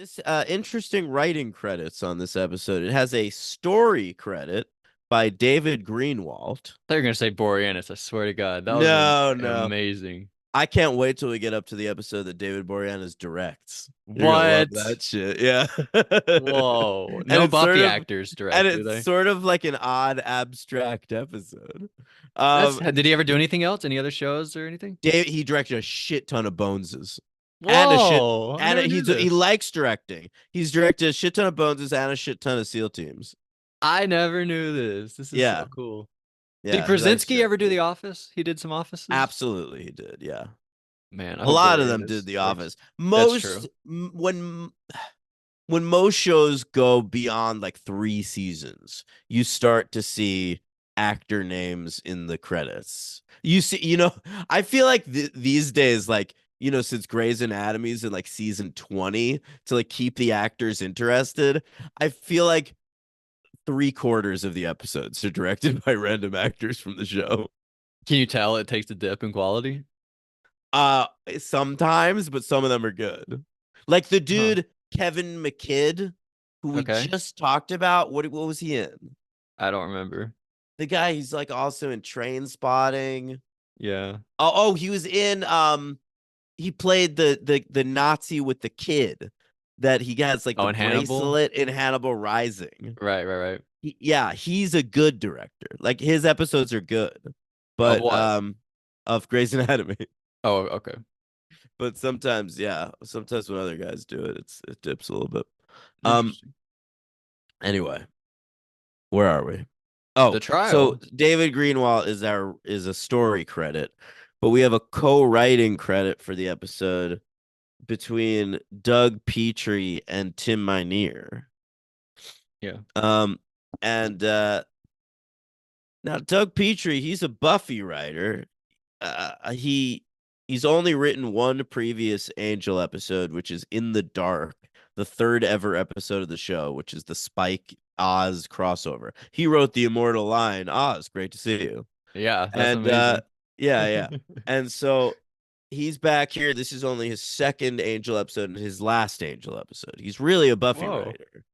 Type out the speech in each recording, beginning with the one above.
This interesting writing credits on this episode. It has a story credit by David Greenwalt. Thought you were gonna say Boreanaz. I swear to God, that was No, no. amazing. I can't wait till we get up to the episode that David Boreanaz directs. You're gonna love What? that shit. Yeah. Whoa! And No it's sort Buffy of actors and direct, do it's they? sort of like an odd abstract episode. That's. Um Did he ever do anything else? Any other shows or anything? He directed a shit ton of Boneses. And a shit Whoa! I and never knew he this. likes directing. He's directed a shit ton of Boneses and a shit ton of SEAL teams. I never knew this. This is so Yeah. cool. Did Yeah, he likes Krasinski ever do directing. The Office? He did some offices. Absolutely, he did. Yeah, Man, I a hope lot of them did Boreanaz The works. Office. That's true. When most shows go beyond like 3 seasons, you start to see actor names in the credits. I feel like these days, like since Grey's Anatomy's in like season 20, to like keep the actors interested, I feel like 3/4 of the episodes are directed by random actors from the show. Can you tell it takes a dip in quality? Uh, Sometimes, but some of them are good. Like the Huh. dude Kevin McKidd, who we Okay. just talked about. What was he in? I don't remember. The guy he's like also in Train Spotting. Yeah. He was in he played the Nazi with the kid that he has like Oh, the and Hannibal. bracelet in Hannibal Rising. Right. Right. Right. Yeah, he's a good director. Like his episodes are good, Of but what? of Grey's Anatomy. Oh, okay. But sometimes, yeah, sometimes when other guys do it, it dips a little bit. Um, Interesting. anyway, where are we? The So trial. David Greenwald is a story credit, but we have a co-writing credit for the episode between Doug Petrie and Tim Minear. Yeah. Um, and now Doug Petrie, he's a Buffy writer. He's only written one previous Angel episode, which is In the Dark, the third ever episode of the show, which is the Spike Oz crossover. He wrote the immortal line, "Oz, great to see you." Yeah, that's And amazing. yeah, yeah. And so he's back here. This is only his second Angel episode and his last Angel episode. He's really a Buffy Whoa. writer.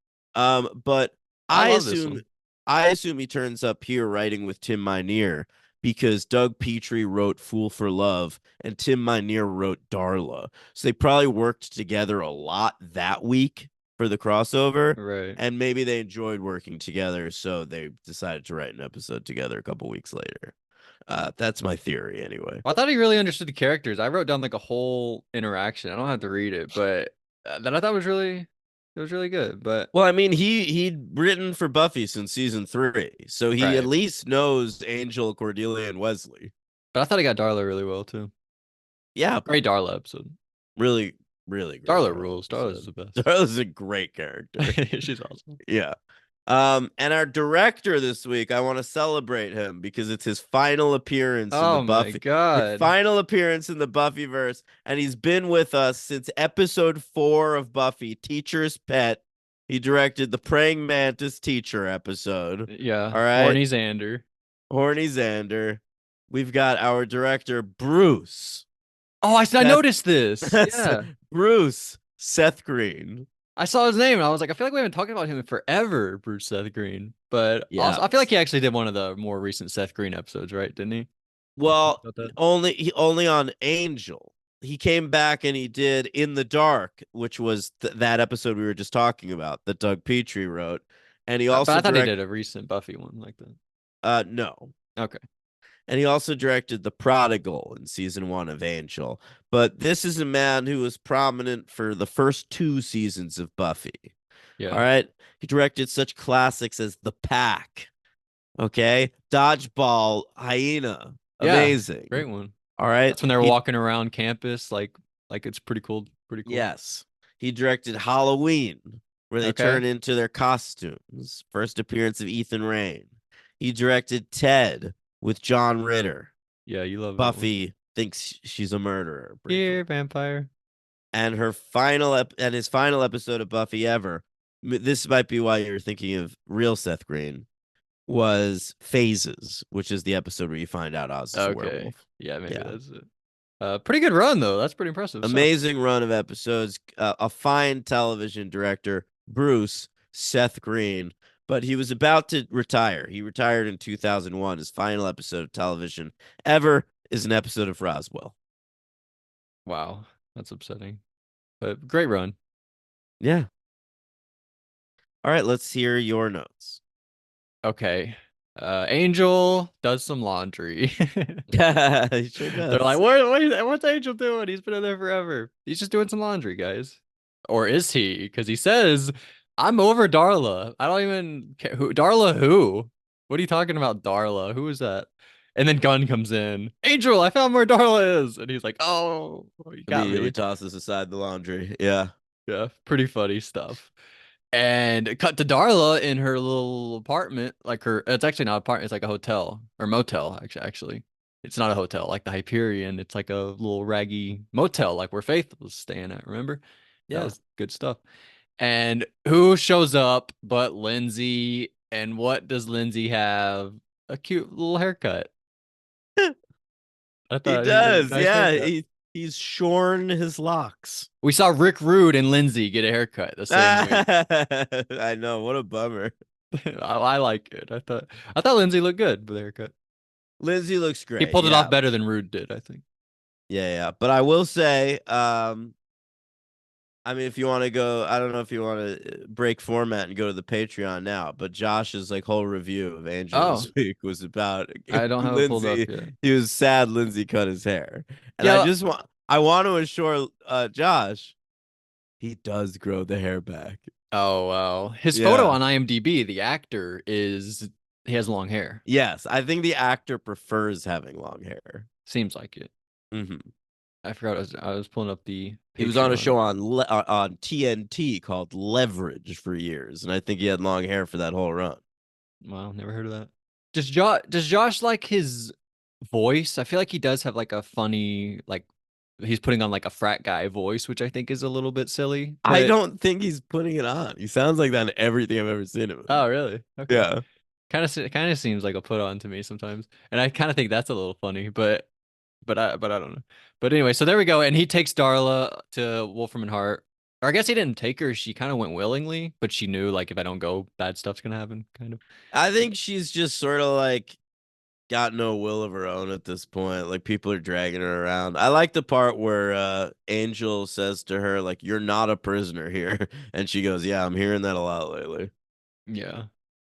But I I love this assume one. I assume he turns up here writing with Tim Minear because Doug Petrie wrote Fool for Love and Tim Minear wrote Darla. So they probably worked together a lot that week for the crossover. Right. And maybe they enjoyed working together, so they decided to write an episode together a couple weeks later. That's my theory, anyway. Well, I thought he really understood the characters. I wrote down like a whole interaction. I don't have to read it, but that I thought was really good. But Well, I mean, he'd written for Buffy since season 3, so he at right. least knows Angel, Cordelia, and Wesley. But I thought he got Darla really well too. Yeah, Great Darla episode. really, really great Darla Darla rules. Darla's episode. the best. Darla's a great character. She's awesome. Yeah. And our director this week, I want to celebrate him because it's his final appearance in the Oh my Buffy, his God. final appearance in the Buffyverse, and he's been with us since episode 4 of Buffy, Teacher's Pet. He directed the Praying Mantis teacher episode. Yeah. All right. Horny Xander. Horny Xander. We've got our director, Bruce. Oh, I Seth, noticed this. Yeah. Bruce Seth Green. I saw his name and I was like, I feel like we haven't talked about him in forever, Bruce Seth Green. But Yeah. also, I feel like he actually did one of the more recent Seth Green episodes, right? Didn't he? We talked Well, about that. only on Angel. He came back and he did In the Dark, which was that episode we were just talking about that Doug Petrie wrote, and he But also I thought he direct did a recent Buffy one like that. no, Okay. and he also directed The Prodigal in season 1 of Angel. But this is a man who was prominent for the first 2 seasons of Buffy. All Yeah. right, he directed such classics as The Pack, okay, Dodgeball, Hyena, Yeah. amazing. Great one. All right, That's when they were he walking around campus, like it's pretty cool. Pretty cool. Yes. He directed Halloween, where they Okay. turn into their costumes. First appearance of Ethan Rain. He directed Ted with John Ritter. Yeah, you love that one. Buffy thinks she's a murderer briefly. Here, vampire. And his final episode of Buffy ever. This might be why you're thinking of real Seth Green. Was Phases, which is the episode where you find out Oz is a Okay. werewolf. Yeah, maybe Yeah. that's it. Pretty good run though. That's pretty impressive stuff. Amazing run of episodes. A fine television director, Bruce Seth Green, but he was about to retire. He retired in 2001. His final episode of television ever is an episode of Roswell. Wow, that's upsetting. But great run. Yeah. All right, let's hear your notes. Okay. Angel does some laundry. He sure They're like, does. what's Angel doing? He's been in there forever. He's just doing some laundry, guys. Or is he? Because he says, I'm over Darla. I don't even care. Darla who? What are you talking about, Darla? Who is that? And then Gunn comes in. Angel, I found where Darla is. And he's like, oh, you got Immediately me. tosses aside the laundry. Yeah. Yeah, pretty funny stuff. And cut to Darla in her little apartment, like it's actually not an apartment, it's like a hotel or motel, actually. It's not a hotel like the Hyperion. It's like a little raggy motel, like where Faith was staying at, remember? That Yeah. was good stuff. And who shows up but Lindsay? And what does Lindsay have? A cute little haircut. I He thought she got a does. nice Yeah. haircut. He's shorn his locks. We saw Rick Rude and Lindsay get a haircut the same week. I know. What a bummer. I like it. I thought Lindsay looked good with the haircut. Lindsay looks He great. pulled it Yeah. off better than Rude did, I think. Yeah, yeah. But I will say, I mean, if you want to go, I don't know if you want to break format and go to the Patreon now, but Josh's like whole review of Angel Oh, this week was about I don't have it pulled up Lindsay. yet. He was sad Lindsay cut his hair. And Yeah. I want to assure Josh, he does grow the hair back. Oh, wow. His photo Yeah. on IMDb, the actor he has long hair. Yes, I think the actor prefers having long hair. Seems like it. Hmm. I forgot I was pulling up the He was on a Patreon. show on TNT called Leverage for years, and I think he had long hair for that whole run. Wow, never heard of that. Does Josh like his voice? I feel like he does have like a funny like he's putting on like a frat guy voice, which I think is a little bit silly. I But don't think he's putting it on. He sounds like that in everything I've ever seen him in. oh, really? Okay. Yeah. Kind of seems like a put on to me sometimes, and I kind of think that's a little funny, but I don't know. But anyway, so there we go, and he takes Darla to Wolfram and Hart, or I guess he didn't take her. She kind of went willingly, but she knew like if I don't go, bad stuff's gonna happen, kind of. I think she's just sort of like got no will of her own at this point. Like people are dragging her around. I like the part where Angel says to her, like, you're not a prisoner here. And she goes, yeah, I'm hearing that a lot lately. Yeah,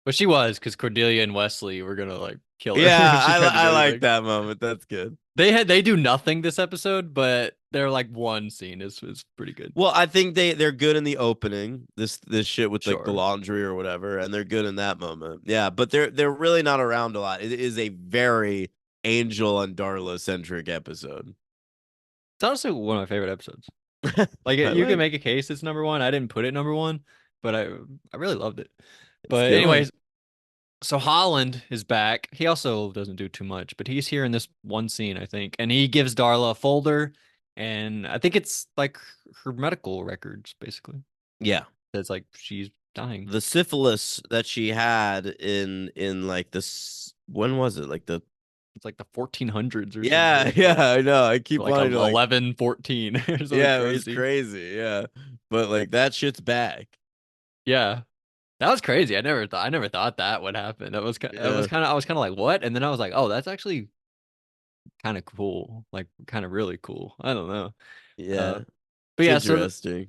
but she was because Cordelia and Wesley were gonna like kill her Yeah, if she tried to do I like anything. that moment. That's good. They do nothing this episode, but they're like one scene is pretty good. Well, I think they're good in the opening. This shit with like the Sure. laundry or whatever, and they're good in that moment. Yeah, but they're really not around a lot. It is a very Angel and Darla centric episode. It's honestly one of my favorite episodes. Like I you can like make a case it's number one. I didn't put it number one, but I really loved it. it's a But good one. anyways, so Holland is back. He also doesn't do too much, but he's here in this one scene, I think, and he gives Darla a folder, and I think it's like her medical records, basically. Yeah, It's like she's dying. the syphilis that she had in like this. When was it? Like the It's like the 1400s or yeah something. yeah. I know. I keep Like wanting to like 11, 14 or something yeah. It was crazy. crazy. Yeah, but like that shit's back. Yeah. That was crazy. I never thought that would happen. Yeah. I was kind of like, what? And then I was like, oh, that's actually kind of cool. Like kind of really cool. I don't know. Yeah, But it's yeah, interesting.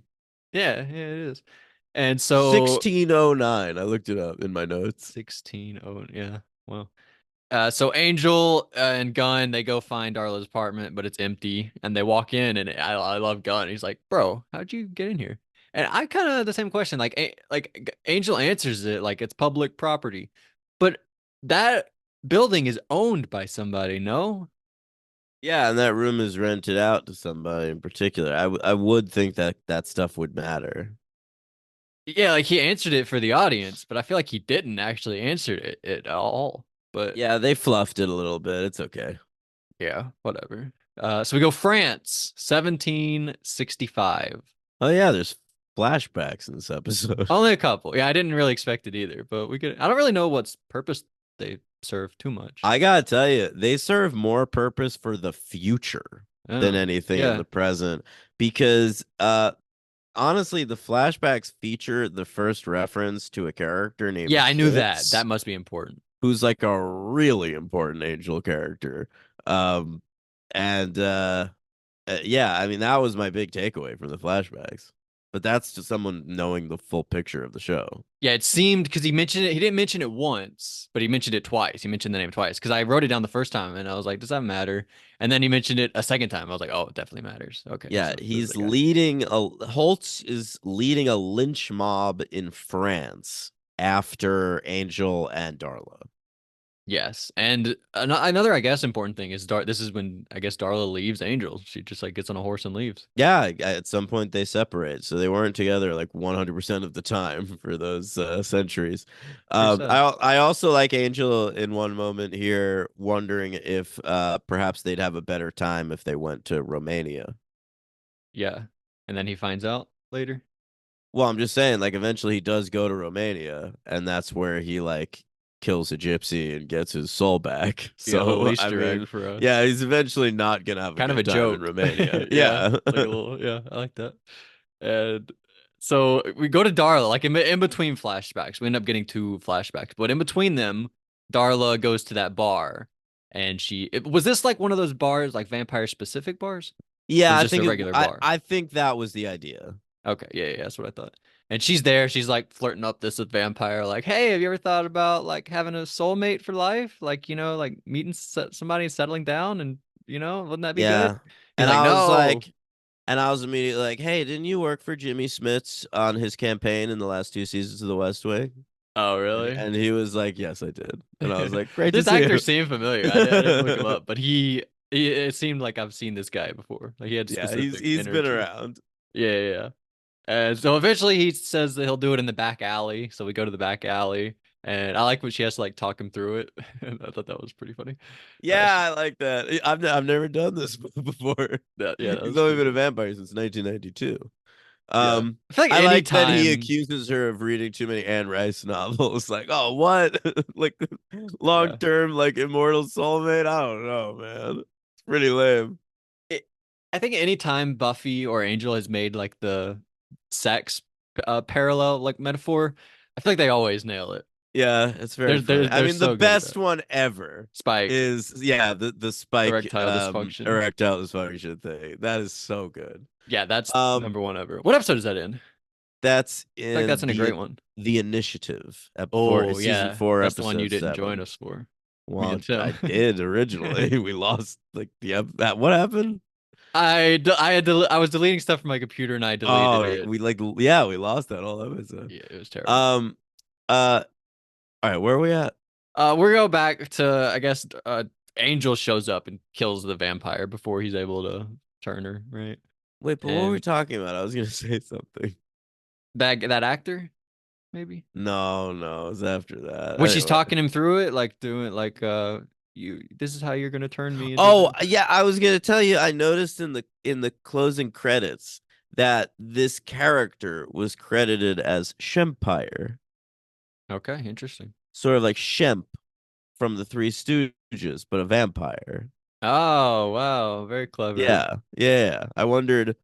yeah, it is. And so 1609. I looked it up in my notes. 16, oh yeah. Well, so Angel and Gunn, they go find Darla's apartment, but it's empty. And they walk in, and I love Gunn. He's like, "Bro, how'd you get in here?" And I kind of the same question. Like, Angel answers it like it's public property, but that building is owned by somebody. No, Yeah, and that room is rented out to somebody in particular. I would think that that stuff would matter. yeah, like he answered it for the audience, but I feel like he didn't actually answer it at all. But Yeah, they fluffed it a little bit. It's okay. yeah, whatever. So we go France, 1765. Oh yeah, there's flashbacks in this episode. Only a couple. Yeah, I didn't really expect it either, but I don't really know what's purpose they serve too much. I gotta tell you, they serve more purpose for the future. than Oh, anything in yeah. the present because honestly the flashbacks feature the first reference to a character named Yeah, I knew that. Fitz, That must be important. who's like a really important Angel character. Um and yeah, I mean that was my big takeaway from the flashbacks. But that's just someone knowing the full picture of the show. Yeah, it seemed because he mentioned it. He didn't mention it once, but he mentioned it twice. He mentioned the name twice because I wrote it down the first time and I was like, "Does that matter?" And then he mentioned it a second time. I was like, "Oh, it definitely matters." Okay, Yeah, so this is he's the guy. leading a Holtz is leading a lynch mob in France after Angel and Darla. Yes, and another, I guess, important thing is This is when I guess Darla leaves Angel. She just like gets on a horse and leaves. Yeah, at some point they separate, so they weren't together like 100% of the time for those centuries. Pretty sad. I also like Angel in one moment here, wondering if perhaps they'd have a better time if they went to Romania. Yeah, and then he finds out later. Well, I'm just saying, like, eventually he does go to Romania, and that's where he like kills a gypsy and gets his soul back. Yeah, a little So, I Easter egg mean, for us. yeah, he's eventually not gonna have a Kind of a good time in joke. Romania. Yeah, Yeah. like a little. Yeah, I like that. And so we go to Darla, like in between flashbacks. We end up getting two flashbacks, but in between them, Darla goes to that bar, and was this like one of those bars, like vampire specific bars? Or Yeah, was this a regular bar? I think that was the idea. Okay, yeah, that's what I thought. And she's there. She's like flirting up this with vampire, like, "Hey, have you ever thought about like having a soulmate for life? Like, like meeting somebody and settling down, and wouldn't that be good?" Yeah. He's And like, I was "No." like, and I was immediately like, hey, didn't you work for Jimmy Smits on his campaign in the last two seasons of The West Wing? Oh, really? And he was like, yes, I did. And I was like, great to This see actor you. seemed familiar. I didn't look him up, but it seemed like I've seen this guy before. Like he had Yeah, specific he's been energy. around. Yeah. And so eventually he says that he'll do it in the back alley. So we go to the back alley, and I like when she has to like talk him through it. And I thought that was pretty funny. Yeah, I like that. I've never done this before. That He's was only pretty been a good. vampire since 1992. Yeah, I feel like I like that he anytime. accuses her of reading too many Anne Rice novels. Like, oh, what? Like long Yeah, term, like immortal soulmate? I don't know, man. It's pretty lame. it, I think anytime Buffy or Angel has made like the sex parallel like metaphor, I feel like they always nail it. Yeah, it's very They're funny. they're I they're mean, the so good at best that. one ever Spike, is the Spike erectile dysfunction. erectile dysfunction thing. That is so good. Yeah, that's Um, number one ever. What episode is that in? I feel that's like that's in in a great one. the initiative for Oh season yeah, 4, that's the one you episode didn't join 7. us for. Me Well, and Tim. I did originally. We lost like that. What happened? I was deleting stuff from my computer and I deleted Oh, it. we like yeah, we lost that whole episode. Yeah, it was terrible. Um, all right, where are we at? We go back to I guess Angel shows up and kills the vampire before he's able to turn her, right? Wait, but what were we And talking about? I was gonna say something. that actor maybe No, no, it was after that. when she's Anyway. talking him through it, like doing like you this is how you're gonna turn me into a Oh, vampire. yeah, I was gonna tell you. I noticed in the closing credits that this character was credited as Shempire, Okay, interesting. sort of like Shemp from the Three Stooges, but a vampire. Oh wow, very clever. Yeah, yeah. I wondered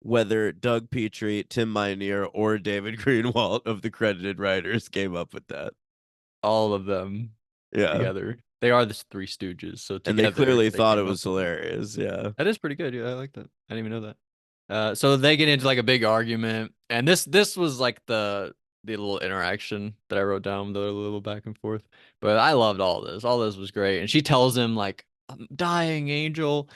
whether Doug Petrie, Tim Minear, or David Greenwalt of the credited writers came up with that. All of them Yeah, together. They are the Three Stooges, so and they together clearly they thought it came up was with it. hilarious. Yeah, That is pretty good. Yeah, I like that. I didn't even know that. So they get into like a big argument, and this was like the little interaction that I wrote down, the little back and forth. But I loved all this. All this was great. And she tells him like, "I'm dying, Angel,"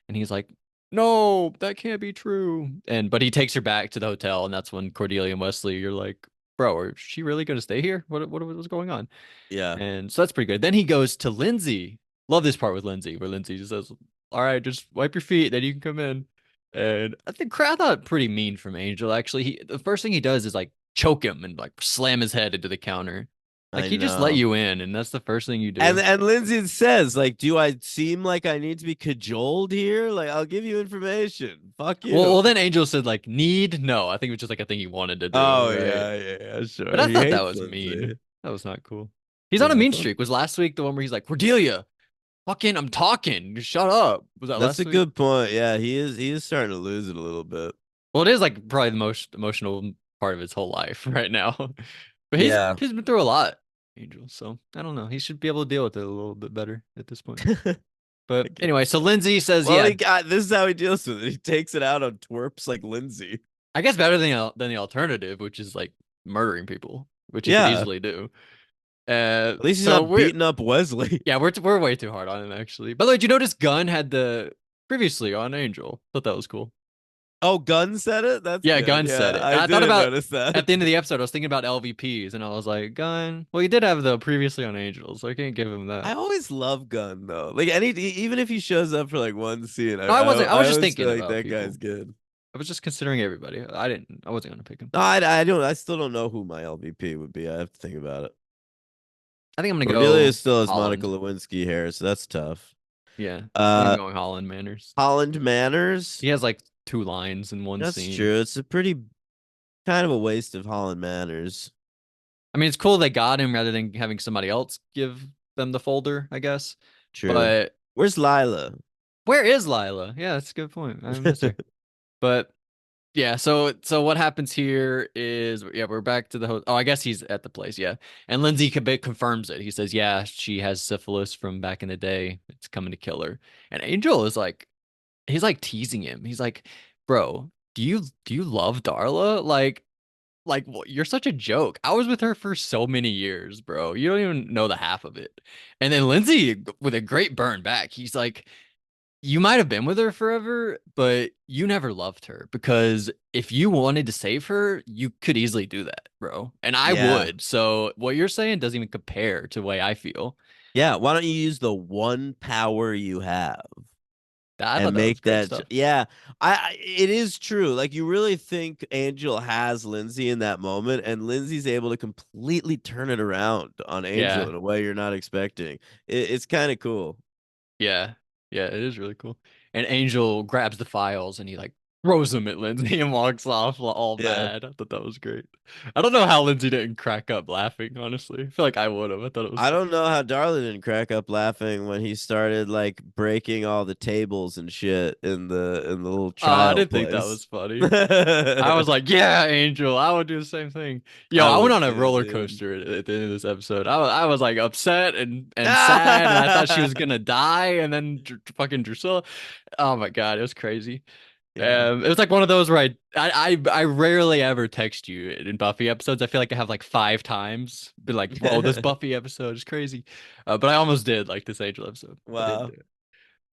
and he's like, "No, that can't be true." But he takes her back to the hotel, and that's when Cordelia and Wesley, you're like, "Bro, is she really gonna stay here? What was going on?" yeah. And so that's pretty good. Then he goes to Lindsay. Love this part with Lindsay, where Lindsay just says, "All right, just wipe your feet, then you can come in." And I thought pretty mean from Angel. Actually, the first thing he does is like choke him and like slam his head into the counter. Like I he just let know. you in, and that's the first thing you do. And Lindsay says, like, do I seem like I need to be cajoled here? Like, I'll give you information. Fuck Well, you. then Angel said like need no. I think it was just like a thing he wanted to do, Oh right? yeah, But sure. I He thought that hates was Lindsay. mean. That was not cool. He's on a Yeah, I mean thought. streak. Was last week the one where he's like Cordelia? Fucking, I'm talking. Shut up. Was that That's last a week? good point. Yeah, he is starting to lose it a little bit. Well, it is like probably the most emotional part of his whole life right now. But Yeah. he's been through a lot, Angel. So I don't know. He should be able to deal with it a little bit better at this point. I But guess anyway, so so. Lindsay says, Well, yeah, he got this is how he deals with it. He takes it out on twerps like Lindsay. I guess better than the alternative, which is like murdering people, which he could Yeah. easily do. At least he's So not we're beating up Wesley. yeah, we're way too hard on him actually. By the way, did you notice Gunn had the previously on Angel? Thought that was cool. Oh, Gunn said it? That's Yeah, good. Gunn said Yeah, it. I And I thought didn't about notice at that. the end of the episode, I was thinking about LVPs, and I was like, Gunn. Well, he did have the previously on Angels, so I can't give him I that. always love Gunn though. Like even if he shows up for like one scene, No, I wasn't. I I was just always feel thinking like about that guy's people. good. I was just considering everybody. I didn't. I wasn't gonna pick him. No, I don't. I still don't know who my LVP would be. I have to think about it. I think I'm gonna Cordelia go still has Monica Holland. Lewinsky hair, so that's tough. Yeah, I think I'm Uh, going Holland Manners. Holland Manners. He has like two lines in one That's scene. true. It's a pretty kind of a waste of Holland Manners. I mean, it's cool they got him rather than having somebody else give them the folder, I guess. True. But Where's Lila? where is Lila? Yeah, that's a good point. I miss her. But yeah, so what happens here is yeah, we're back to the host. Oh, I guess he's at the place, yeah. And Lindsay confirms it. He says, yeah, she has syphilis from back in the day. It's coming to kill her. And Angel is like, he's like teasing him. He's like, bro, do you love Darla? You're such a joke. I was with her for so many years, bro. You don't even know the half of it. And then Lindsay with a great burn back, he's like, you might have been with her forever, but you never loved her because if you wanted to save her, you could easily do that, bro. And I Yeah. would. So what you're saying doesn't even compare to the way I feel. Yeah. Why don't you use the one power you have I thought and that was make great that? stuff. Yeah. It is true. Like you really think Angel has Lindsay in that moment, and Lindsay's able to completely turn it around on Angel Yeah. in a way you're not expecting. It's kind of cool. Yeah. Yeah, it is really cool. And Angel grabs the files and he like throws them at Lindsay and walks off all Yeah. mad. I thought that was great. I don't know how Lindsay didn't crack up laughing, honestly. I feel like I would have. I thought it was I funny. don't know how Darla didn't crack up laughing when he started like breaking all the tables and shit in the little Oh, I trial didn't think that was place. funny. I was like, yeah, Angel, I would do the same thing. Yo, I I went would on a too, roller dude. coaster at the end of this episode. I was like upset and sad, and I thought she was gonna die, and then fucking Drusilla. Oh my God, it was crazy. Yeah. It was like one of those where I rarely ever text you in Buffy episodes. I feel like I have like 5 times been like, whoa, this Buffy episode is crazy. But I almost did like this Angel episode. I didn't Wow. do it.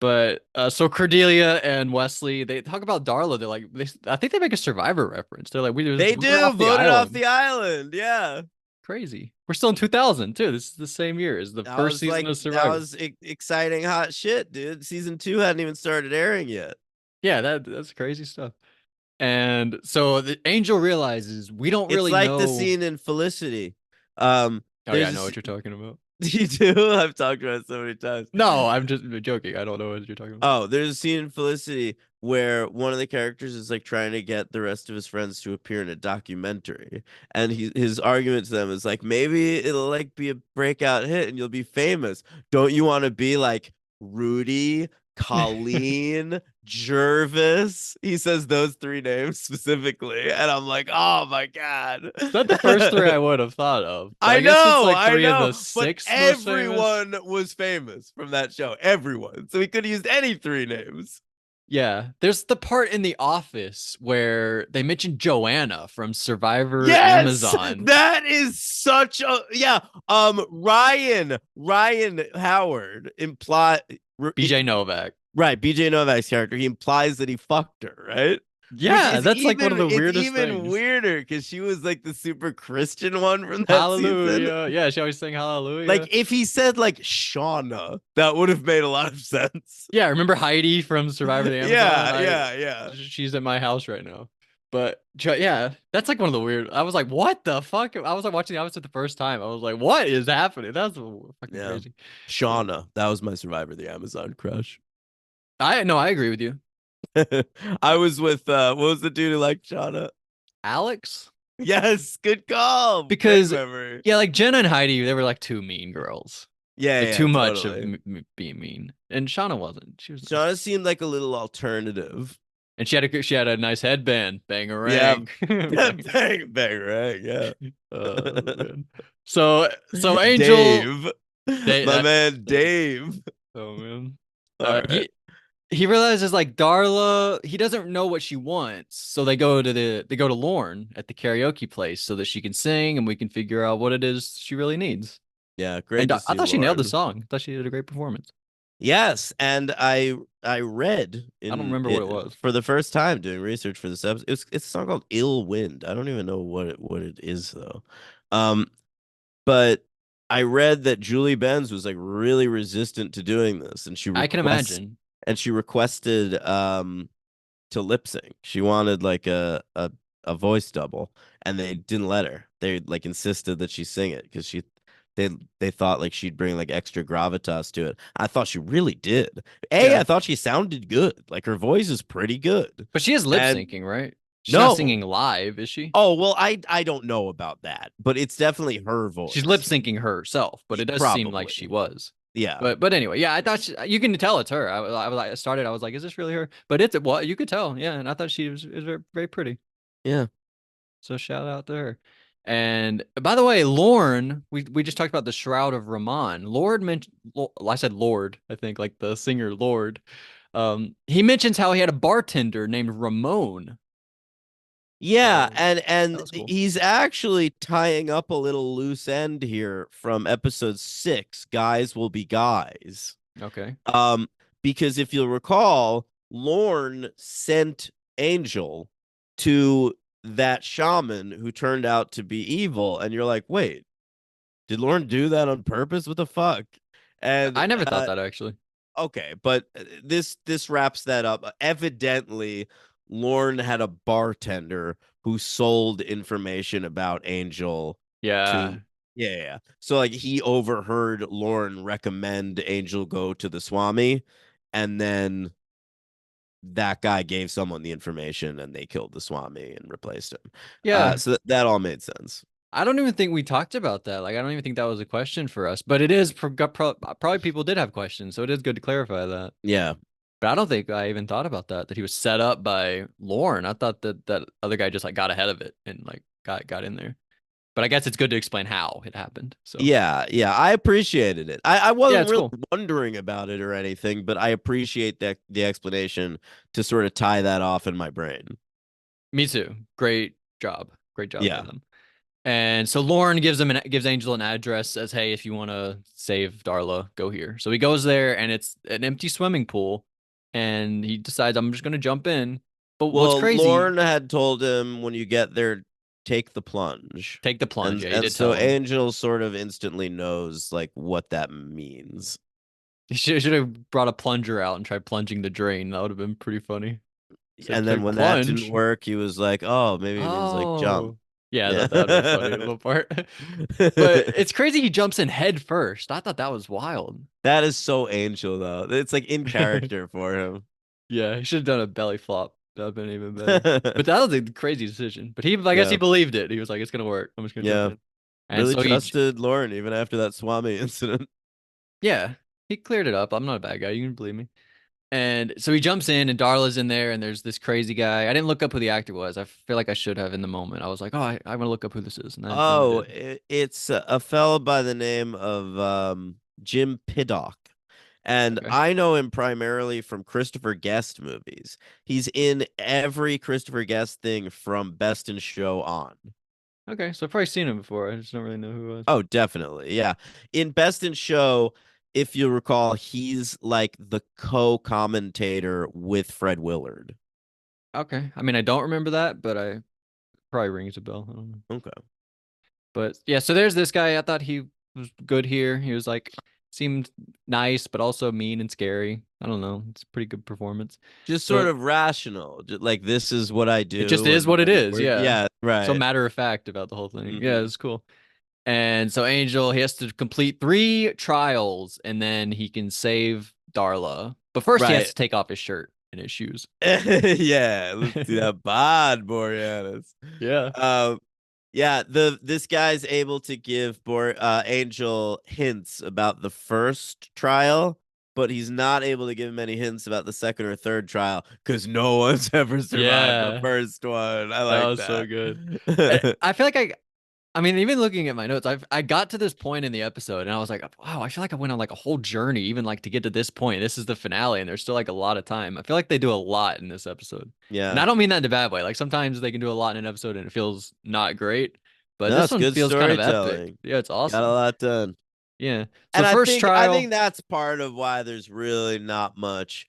But so Cordelia and Wesley, they talk about Darla. They're like, I think they make a Survivor reference. They're like, we just They voted do off the voted off island. the island. Yeah. Crazy. We're still in 2000 too. This is the same year as the first season of That Survivor. was exciting hot shit, dude. Season 2 hadn't even started airing yet. Yeah, that's crazy stuff. And so the Angel realizes we don't It's really like the know. scene in Felicity. Oh yeah, There's I a know what you're talking about. you do. I've talked about it so many times. No, I'm just joking. I don't know what you're talking about. Oh, there's a scene in Felicity where one of the characters is like trying to get the rest of his friends to appear in a documentary, and his argument to them is like, maybe it'll like be a breakout hit and you'll be famous. Don't you want to be like Rudy, Colleen, Jervis? He says those three names specifically, and I'm like, oh my god. Not the first three I would have thought of, but I guess it's like I three of know, the but six most famous. everyone was famous from that show. Everyone. So he could have used any three names. Yeah, there's the part in The Office where they mentioned Joanna from Survivor Yes, Amazon. that is such a yeah. Ryan Howard imply BJ Novak. right. BJ Novak's character. He implies that he fucked her, right? Which Yeah, is that's like one of the it's weirdest even things. weirder because she was like the super Christian one from that season. Hallelujah. Yeah, she always sang hallelujah. Like if he said like Shauna, that would have made a lot of sense. Yeah, remember Heidi from Survivor the Amazon? Yeah. She's at my house right now. But yeah, that's like one of the weird. I was like, what the fuck? I was like watching the episode the first time. I was like, what is happening? That's fucking Yeah. crazy. Shauna, that was my Survivor the Amazon crush. I no, I agree with you. I was with what was the dude who liked Shauna? Alex? Yes, good call. Great Because memory. yeah, like Jenna and Heidi, they were like two mean girls. Yeah, Like yeah, too much of totally. being mean. And Shauna wasn't. She was nice. Shauna seemed like a little alternative. And she had a nice headband, Yeah. bangarang. Bang. Bang, bang, right? Yeah. Man. So Angel, Dave. they My that's man Dave. Dave. Oh man. All right. He realizes like Darla, he doesn't know what she wants, so they go to Lorne at the karaoke place so that she can sing and we can figure out what it is she really needs. Yeah, And great to I see thought she nailed the Lauren. song. I thought she did a great performance. Yes, and I read I don't in remember what it it was. for the first time doing research for this episode. It's a song called "Ill Wind." I don't even know what it is though. Um, but I read that Julie Benz was like really resistant to doing this, I can imagine. and she requested to lip sync. She wanted like a voice double, and they didn't let her. They like insisted that she sing it because they they thought like she'd bring like extra gravitas to it. I thought she really did. Yeah. I thought she sounded good. Like her voice is pretty good. But she is lip And syncing, right? She's not no. singing live, is she? Oh, well, I don't know about that, but it's definitely her She's lip voice. syncing herself, but it does seem like she Probably. was. Yeah. But anyway, yeah, I thought you can tell it's her. I started. I was like, is this really her? But it's what you could tell, yeah. And I thought she was very, very pretty. Yeah. So shout out to her. And by the way, Lorne, we just talked about the Shroud of Rahman. Lord mentioned, I said Lord, I think like the singer Lord. He mentions how he had a bartender named Ramon. Yeah, So that and was cool. he's actually tying up a little loose end here from episode 6, Guys Will Be Guys. Okay. Um, because if you'll recall, Lorne sent Angel to that shaman who turned out to be evil, and you're like, wait, did Lorne do that on purpose? What the fuck? And I never thought that actually. okay, but this wraps that up. Evidently, Lorne had a bartender who sold information about Angel Yeah. to yeah. So like he overheard Lorne recommend Angel go to the Swami, and then that guy gave someone the information and they killed the Swami and replaced him. Yeah. So that all made sense. I don't even think we talked about that. Like, I don't even think that was a question for us, but it is probably people did have questions, so it is good to clarify that. Yeah. But I don't think I even thought about that he was set up by Lorne. I thought that other guy just like got ahead of it and like got in there. But I guess it's good to explain how it happened. So Yeah, I appreciated it. I yeah, wasn't it's really cool. wondering about it or anything, but I appreciate that the explanation to sort of tie that off in my brain. Me too. Great job. Great job by Yeah. them. And so Lauren gives Angel an address, says, "Hey, if you want to save Darla, go here." So he goes there, and it's an empty swimming pool, and he decides, "I'm just gonna jump in." But what's Well, crazy? Lorne had told him when you get there, take the plunge. Take the plunge. Yeah, he And did so tell him. Angel sort of instantly knows like what that means. He should have brought a plunger out and tried plunging the drain. That would have been pretty funny. He said, And then "Take when that didn't plunge." work, he was like, "Oh, maybe it means like jump." Oh, yeah, Yeah. that would have been funny, a little part. But it's crazy he jumps in head first. I thought that was wild. That is so Angel though. It's like in character for him. Yeah, he should have done a belly flop. That would have been even better. But that was a crazy decision. But I guess he Yeah. believed it. He was like, it's gonna work. I'm just gonna jump Yeah. in. And Really so trusted Lauren even after that Swami incident. yeah, he cleared it up. I'm not a bad guy. You can believe me. And so he jumps in, and Darla's in there, and there's this crazy guy. I didn't look up who the actor was. I feel like I should have in the moment. I was like, oh, I'm gonna look up who this is, and then I Oh, did. it's a fellow by the name of Jim Piddock. And Okay. I know him primarily from Christopher Guest movies. He's in every Christopher Guest thing from Best in Show on. Okay. So I've probably seen him before. I just don't really know who it was. Oh, definitely. Yeah. In Best in Show, if you recall, he's like the co-commentator with Fred Willard. Okay. I mean, I don't remember that, but I probably rings a bell. I don't know. Okay. But yeah, so there's this guy. I thought he was good here. He was like seemed nice, but also mean and scary. I don't know. It's a pretty good performance. Just sort So of rational. Just like this is what I it just do is what it and is. we're Yeah. yeah, So right. matter of fact about the whole thing. Yeah, Hmm. it's cool. And so Angel, he has to complete 3 trials and then he can save Darla. But first he has Right. to take off his shirt and his shoes. Yeah, let's see that bod, Boreanaz. Yeah. Um, Yeah, this guy's able to give Angel hints about the first trial, but he's not able to give him any hints about the second or third trial because no one's ever survived the Yeah, first one. I that like was so good. that. I feel like I mean, even looking at my notes, I got to this point in the episode and I was like, wow, I feel like I went on like a whole journey, even like to get to this point. This is the finale, and there's still like a lot of time. I feel like they do a lot in this episode. And Yeah. I don't mean that in a bad way. Like sometimes they can do a lot in an episode and it feels not great, but No, this it's one good feels kind of epic. storytelling. Yeah, it's Got a awesome. lot done. Yeah. So And first I think trial, that's part of why there's really not much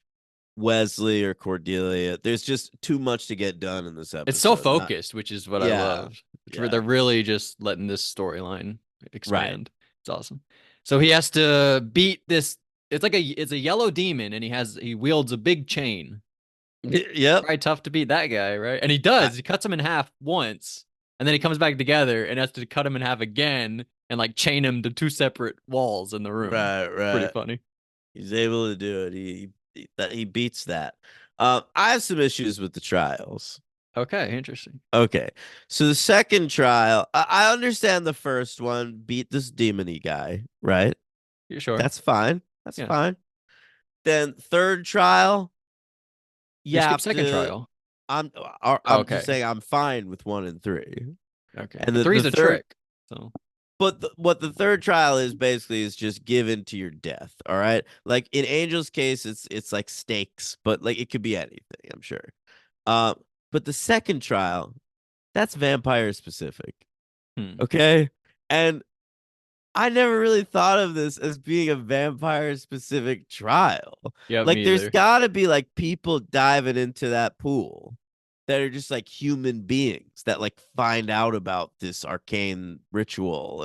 Wesley or Cordelia. There's just too much to get done in this it's so episode. Not focused, which is what I Yeah. love. Yeah. They're really just letting this storyline Right. expand. It's awesome. So he has to beat this. It's a yellow demon, and he wields a big chain. Yep. Probably tough to beat that guy, right? And he I- does. He cuts him in half once, and then he comes back together and has to cut him in half again and like chain him to two separate walls in the room. right, Pretty right. funny. He's able to do it. He beats that. I have some issues with the trials. Okay, interesting. Okay. So the second trial, I understand the first one, beat this demony guy, right? You sure? That's fine. That's Yeah. fine. Then third trial, you You skip have second to. trial. I'm just Okay. saying I'm fine with 1 and 3. Okay. And But the three's a third, trick. So but what the third trial is basically is just given to your death. All right. Like in Angel's case, it's like stakes, but like it could be anything, I'm sure. Uh, but the second trial, that's vampire specific. hmm. Okay. And I never really thought of this as being a vampire specific trial. Yeah, Like me there's either. gotta be like people diving into that pool that are just like human beings that like find out about this arcane ritual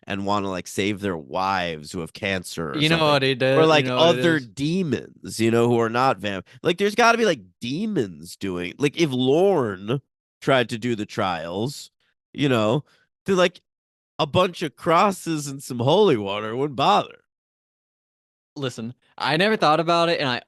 and want to like save their wives who have cancer or You know something. what he Or did? You like know what it other is? demons, who are not like there's got to be like demons doing like if Lorne tried to do the trials, you know, they're like a bunch of crosses and some holy water wouldn't bother. Listen, I never thought about it, and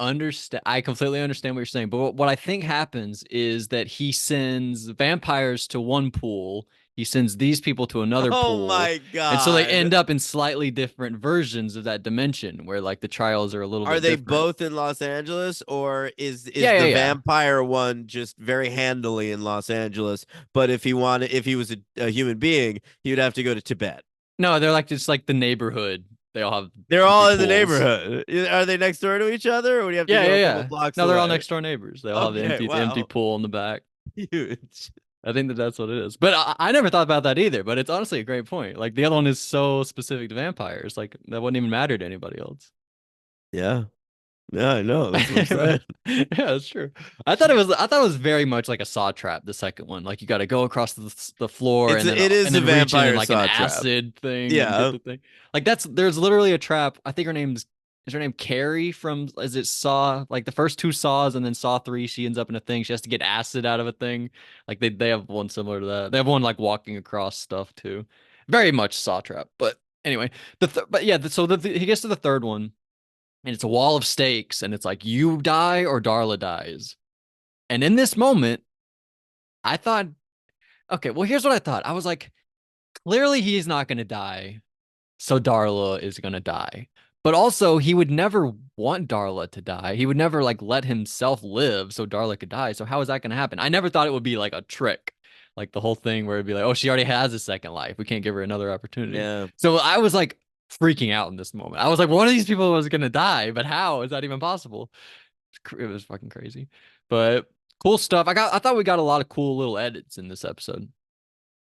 I completely understand what you're saying. But what I think happens is that he sends vampires to one pool, he sends these people to another Oh pool, my and so they god. end up in slightly different versions of that dimension where like the trials are a little Are bit they different. both in Los Angeles or Yeah, is yeah, the yeah. vampire one just very handily in Los Angeles, but if he was a human being, he would have to go to Tibet. No, they're like just like the neighborhood. They all have They're empty all in the pools. neighborhood. Are they next door to each other or would you have to Yeah, go yeah, a couple yeah. blocks No, they're all away? next door neighbors. They all have Okay, the empty wow. pool in the back. Huge. I think that that's what it is. But I never thought about that either. But it's honestly a great point. Like the other one is so specific to vampires. Like that wouldn't even matter to anybody else. Yeah. Yeah, I know. That's what I'm But- saying. yeah, that's true. I thought it was very much like a saw trap, the second one. Like you got to go across the floor It and is a then reach in and vampire like an saw trap. acid thing and get Yeah. the thing. Like there's literally a trap. I think her name Carrie from is it Saw? Like the first two Saws and then Saw 3, she ends up in a thing. She has to get acid out of a thing. Like they have one similar to that. They have one like walking across stuff too. Very much Saw trap. But anyway, but yeah, he gets to the third one and it's a wall of stakes and it's like you die or Darla dies. And in this moment, I thought, okay, well here's what I thought. I was like, clearly he's not going to die, so Darla is going to die. But also he would never want Darla to die. He would never like let himself live so Darla could die. So how is that going to happen? I never thought it would be like a trick. Like the whole thing where it'd be like, oh, she already has a second life. We can't give her another opportunity. Yeah. So I was like freaking out in this moment. I was like, one of these people was gonna die, but how is that even possible? It was fucking crazy. But cool stuff. I thought we got a lot of cool little edits in this episode.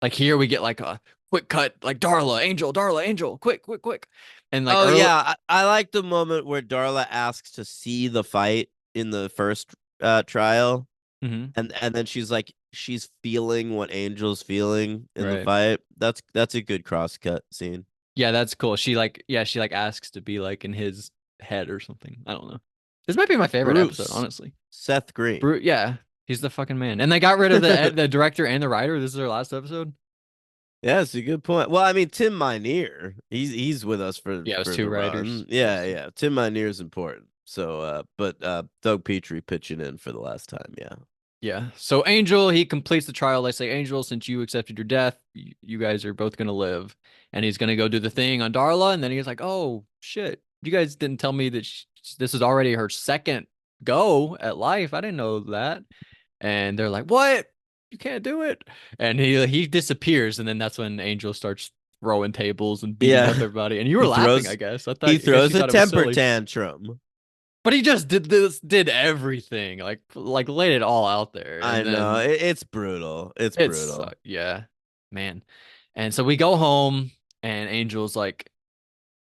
Like here we get like a quick cut, like Darla, Angel, quick, quick, quick. And like Oh early yeah, I like the moment where Darla asks to see the fight in the first trial, Mhm. and then she's feeling what Angel's feeling in the Right. fight. That's a good crosscut scene. Yeah, that's cool. She like asks to be like in his head or something. I don't know. This might be my favorite episode, Bruce, honestly. Seth Green. Yeah, he's the fucking man. And they got rid of the director and the writer. This is their last episode. Yeah, it's a good point. Well, I mean, Tim Minear, he's with us Yeah, it was for two the writers. run. Yeah, yeah. Tim Minear is important. So, but Doug Petrie pitching in for the last time. Yeah. Yeah. So Angel, he completes the trial. They say, Angel, since you accepted your death, you guys are both gonna live. And he's gonna go do the thing on Darla. And then he's like, oh shit, you guys didn't tell me that this is already her second go at life. I didn't know that. And they're like, what? You can't do it. And he disappears. And then that's when Angel starts throwing tables and beating up Yeah. everybody. And you were He laughing, throws I guess. he I guess you throws a thought it was temper silly. tantrum. But he just did everything, like laid it all out there, I and know. then It's brutal. It's it's brutal. yeah, man. And so we go home, and Angel's like,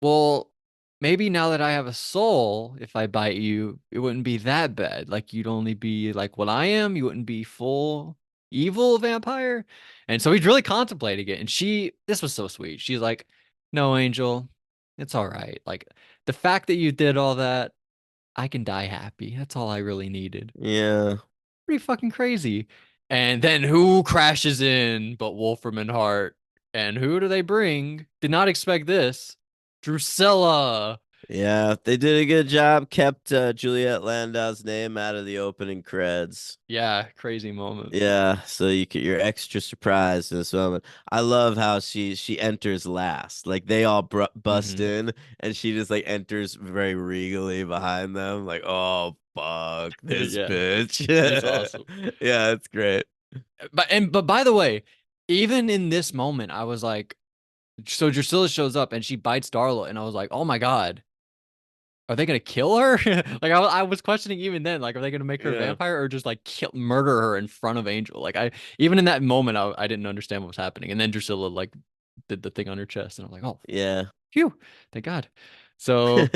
"Well, maybe now that I have a soul, if I bite you, it wouldn't be that bad. Like you'd only be like what I am. You wouldn't be full evil vampire." And so he's really contemplating it. And this was so sweet. She's like, "No, Angel, it's all right. Like the fact that you did all that." I can die happy. That's all I really needed. Yeah. Pretty fucking crazy. And then who crashes in but Wolfram and Hart? And who do they bring? Did not expect this. Drusilla. Yeah, they did a good job. Kept Juliet Landau's name out of the opening creds. Yeah, crazy moment. Yeah, so you're extra surprised in this moment. I love how she enters last. Like they all bust Hmm. in, and she just like enters very regally behind them. Like, oh fuck this Yeah, bitch. it's awesome. Yeah, it's great. But by the way, even in this moment, I was like, so Drusilla shows up and she bites Darla, and I was like, oh my God. Are they gonna kill her? Like I was questioning even then, like, are they gonna make her a Yeah, vampire or just like murder her in front of Angel? Like even in that moment, I didn't understand what was happening. And then Drusilla like did the thing on her chest, and I'm like, oh, yeah. phew, thank God. So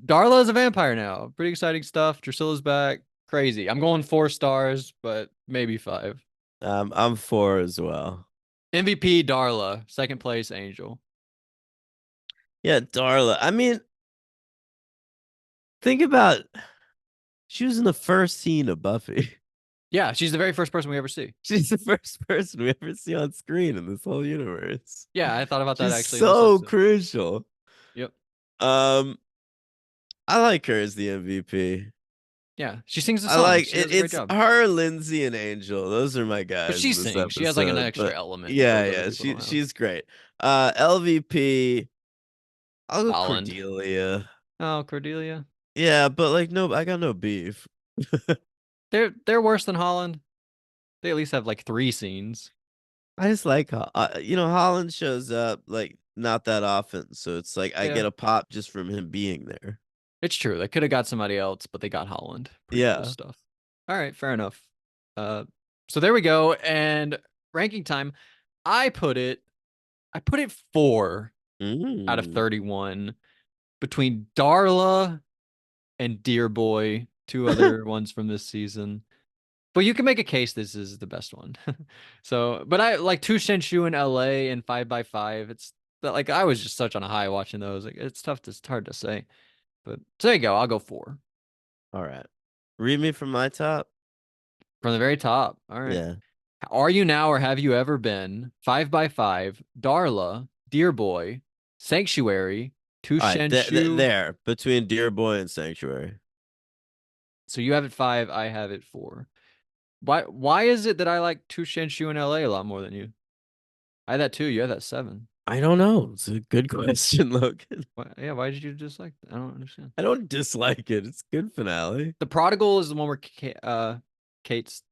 Darla is a vampire now. Pretty exciting stuff. Drusilla's back. Crazy. I'm going 4 stars, but maybe 5. I'm four as well. MVP Darla, second place Angel. Yeah, Darla. I mean, think about she was in the first scene of Buffy. Yeah, she's the very first person we ever see. She's the first person we ever see on screen in this whole universe. Yeah, I thought about that She's actually in this so episode. crucial. Yep. Um, I like her as the MVP. Yeah, she sings the I songs. like She it. does a great It's job. her, Lindsay, and Angel. Those are my But guys she in this sings. She has like an episode. extra But element that yeah, those other yeah, people don't have. she's great. LVP. I'll go Holland. Cordelia. Oh, Cordelia. Yeah, but like no, I got no beef. They're worse than Holland. They at least have like 3 scenes. I just like Holland shows up like not that often, so it's like I Yeah, get a pop just from him being there. it's true. They could have got somebody else, but they got Holland. Pretty cool Yeah. stuff. All right, fair enough. Uh, so there we go. And ranking time, I put it, I put it 4 out of Mm. 31 between Darla and Dear Boy, 2 other ones from this season. But you can make a case this is the best one. So, but I like Two Shenshu in LA and 5 by 5. It's like I was just such on a high watching those. Like it's hard to say. But so there you go. I'll go 4 All right. Read me from my top. from the very top. All right. Yeah. Are you now or have you ever been 5 by 5, Darla, Dear Boy, Sanctuary, Two All right. Shenshu? There between Dear Boy and Sanctuary. So you have it 5, I have it 4. Why is it that I like Two Shenshu in LA a lot more than you? I had that too. You had that 7. I don't know. It's a good question, Logan. Why did you dislike that? I don't understand. I don't dislike it. It's a good finale. The Prodigal is the one where Kate's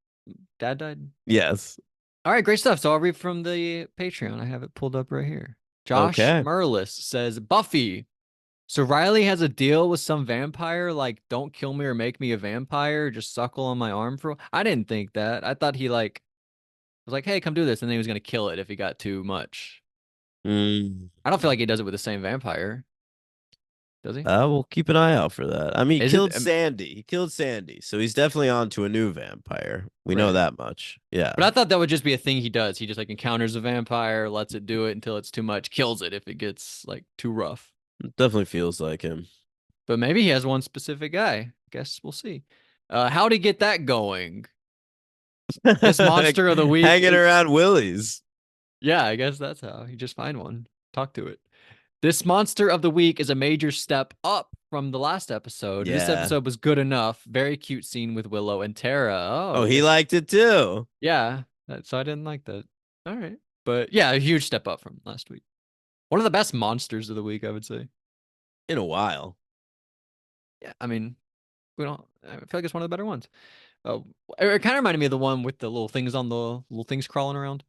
dad died. Yes. All right, great stuff. So I'll read from the Patreon. I have it pulled up right here. Josh Okay. Merlis says, Buffy. So Riley has a deal with some vampire, like, don't kill me or make me a vampire, just suckle on my arm for. I didn't think that. I thought he like was like, hey, come do this, and then he was gonna kill it if he got too much. Mm. I don't feel like he does it with the same vampire, does he? We'll keep an eye out for that. I mean, he Is it killed Sandy. He killed Sandy, so he's definitely on to a new vampire. We know right? that much. Yeah. But I thought that would just be a thing he does. He just like encounters a vampire, lets it do it until it's too much, kills it if it gets like too rough. It definitely feels like him. But maybe he has one specific guy. Guess we'll see. How'd he get that going? This Like, monster of the week hanging is around Willie's. yeah, I guess that's how. You just find one. Talk to it. This monster of the week is a major step up from the last episode. This Yeah. episode was good enough. Very cute scene with Willow and Tara. Oh, Oh, I he guess liked it too. yeah. So I didn't like that. All right. But yeah, a huge step up from last week. One of the best monsters of the week, I would say. In a while. Yeah, I mean, we don't. I feel like it's one of the better ones. It kind of reminded me of the one with the little things on the little things crawling around.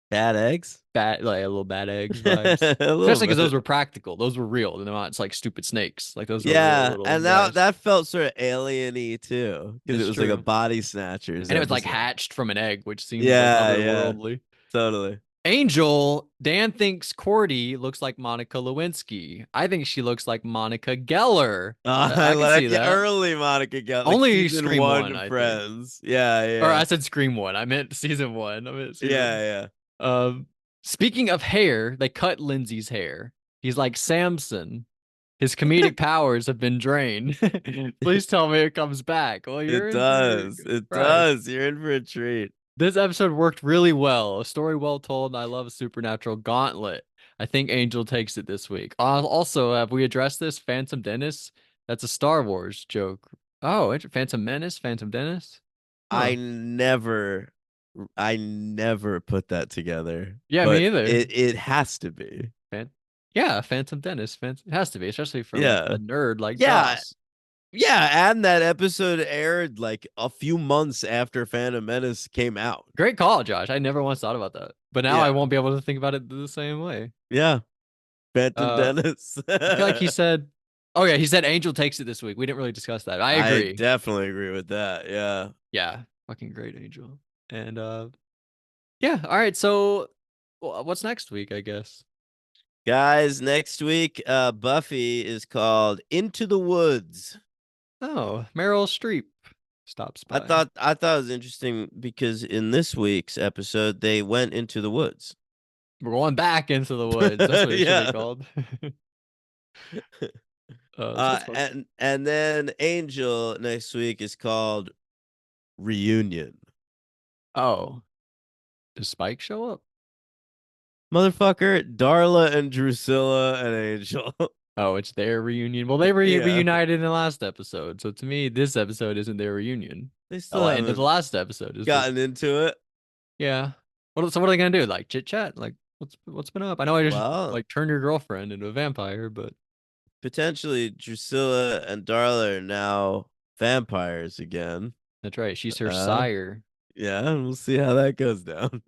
Bad eggs? Bad, like a little bad eggs vibes. A little Especially because those bit. were practical. Those were real. They're not. It's like stupid snakes. Like those were real Yeah, little and that guys. that felt sort of alien-y too, because it It's was like a true. body snatchers And it was like episode. hatched from an egg, which seems like Yeah, yeah, otherworldly. totally. Angel, Dan thinks Cordy looks like Monica Lewinsky. I think she looks like Monica Geller. I I can see like the that. early Monica got like Only season Scream one 1, I think. Friends. Yeah, Or I yeah, said Scream 1. I meant season 1. I meant season. yeah, Um, Speaking of hair, they cut Lindsay's hair. He's like Samson. His comedic powers have been drained. Please tell me it comes back. Well, yeah. you're It in for a does. It surprise. does. You're in for a treat. This episode worked really well. A story well told. I love a supernatural gauntlet. I think Angel takes it this week. Also, have we addressed this? Phantom Dennis? That's a Star Wars joke. Oh, Phantom Menace? Phantom Dennis? Huh. I never, I never put that together, Yeah, but me either. it has to be. Yeah, Phantom Dennis. It has to be, especially for like Yeah, a nerd like yeah, Joss. yeah. And that episode aired like a few months after Phantom Menace came out. Great call, Josh. I never once thought about that. But now I Yeah, won't be able to think about it the same way. yeah. Phantom Uh, Dennis. I feel like he said, oh yeah, he said Angel takes it this week. We didn't really discuss that. I I agree. definitely agree with that. Yeah. Yeah, fucking great Angel. And yeah, all right. So what's next week, I guess? Guys, next week, Buffy is called Into the Woods. Oh, Meryl Streep stops I by. thought I thought it was interesting because in this week's episode they went into the woods. We're going back into the woods. That's what it should be Yeah. called. That's fun. And then Angel next week is called Reunion. Oh, does Spike show up? Motherfucker, Darla and Drusilla and Angel. Oh, it's their reunion. Well, they Yeah. reunited in the last episode. So to me, this episode isn't their reunion. They Oh, still end of the haven't last episode is gotten into it. yeah. So what are they gonna do? Like chit chat? Like what's been up? I know I just Well, like turned your girlfriend into a vampire, but potentially Drusilla and Darla are now vampires again. that's right. She's her Uh, sire. yeah, we'll see how that goes down.